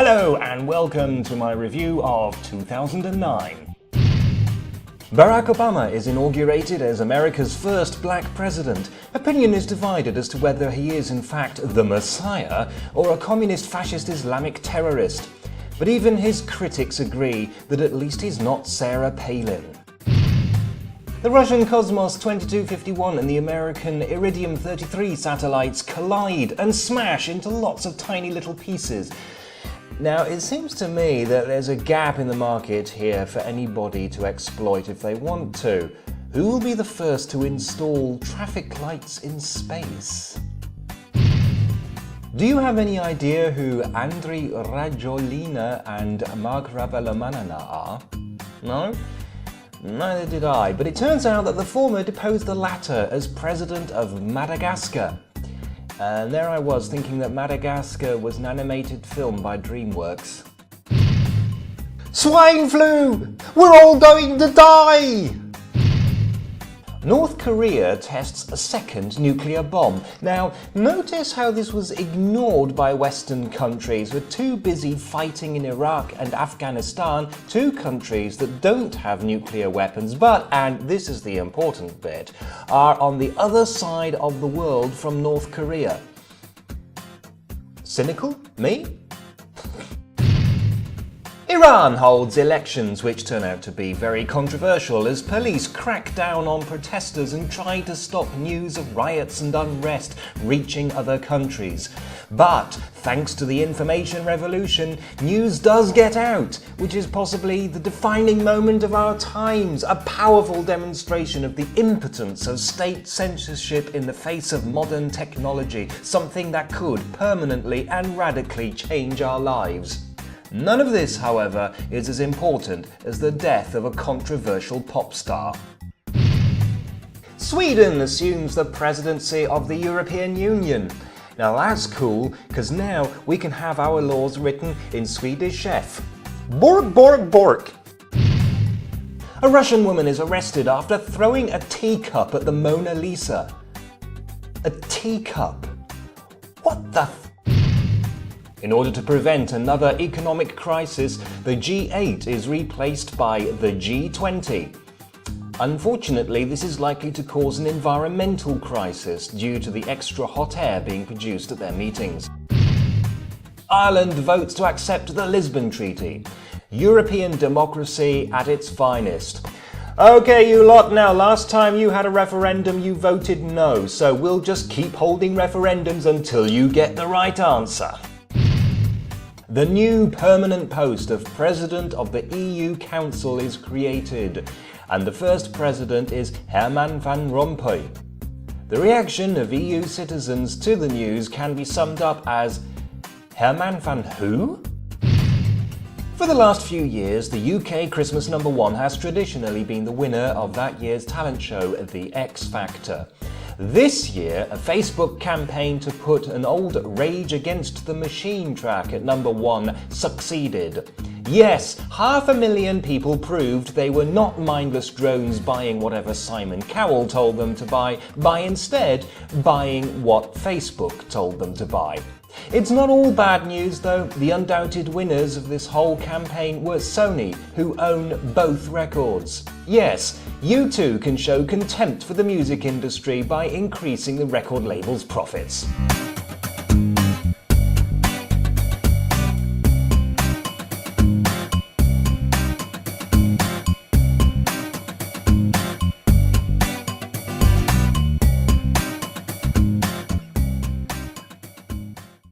Hello and welcome to my review of 2009. Barack Obama is inaugurated as America's first black president. Opinion is divided as to whether he is in fact the Messiah or a communist fascist Islamic terrorist. But even his critics agree that at least he's not Sarah Palin. The Russian Cosmos 2251 and the American Iridium 33 satellites collide and smash into lots of tiny little pieces. Now, it seems to me that there's a gap in the market here for anybody to exploit if they want to. Who will be the first to install traffic lights in space? Do you have any idea who Andriy Rajolina and Mark Ravalomanana are? No? Neither did I, but it turns out that the former deposed the latter as president of Madagascar. And there I was thinking that Madagascar was an animated film by DreamWorks. Swine flu! We're all going to die! North Korea tests a second nuclear bomb. Now, notice how this was ignored by Western countries who are too busy fighting in Iraq and Afghanistan, two countries that don't have nuclear weapons but, and this is the important bit, are on the other side of the world from North Korea. Cynical? Me? Iran holds elections which turn out to be very controversial as police crack down on protesters and try to stop news of riots and unrest reaching other countries. But thanks to the information revolution, news does get out, which is possibly the defining moment of our times, a powerful demonstration of the impotence of state censorship in the face of modern technology, something that could permanently and radically change our lives. None of this, however, is as important as the death of a controversial pop star. Sweden assumes the presidency of the European Union. Now that's cool, because now we can have our laws written in Swedish chef. Bork, bork, bork. A Russian woman is arrested after throwing a teacup at the Mona Lisa. A teacup? What the In order to prevent another economic crisis, the G8 is replaced by the G20. Unfortunately, this is likely to cause an environmental crisis due to the extra hot air being produced at their meetings. Ireland votes to accept the Lisbon Treaty. European democracy at its finest. Okay, you lot, now last time you had a referendum you voted no, so we'll just keep holding referendums until you get the right answer. The new permanent post of President of the EU Council is created, and the first president is Herman van Rompuy. The reaction of EU citizens to the news can be summed up as Herman van who? For the last few years, the UK Christmas #1 has traditionally been the winner of that year's talent show, The X Factor. This year, a Facebook campaign to put an old Rage Against the Machine track at #1 succeeded. Yes, 500,000 people proved they were not mindless drones buying whatever Simon Cowell told them to buy, by instead buying what Facebook told them to buy. It's not all bad news though. The undoubted winners of this whole campaign were Sony, who own both records. Yes, you too can show contempt for the music industry by increasing the record label's profits.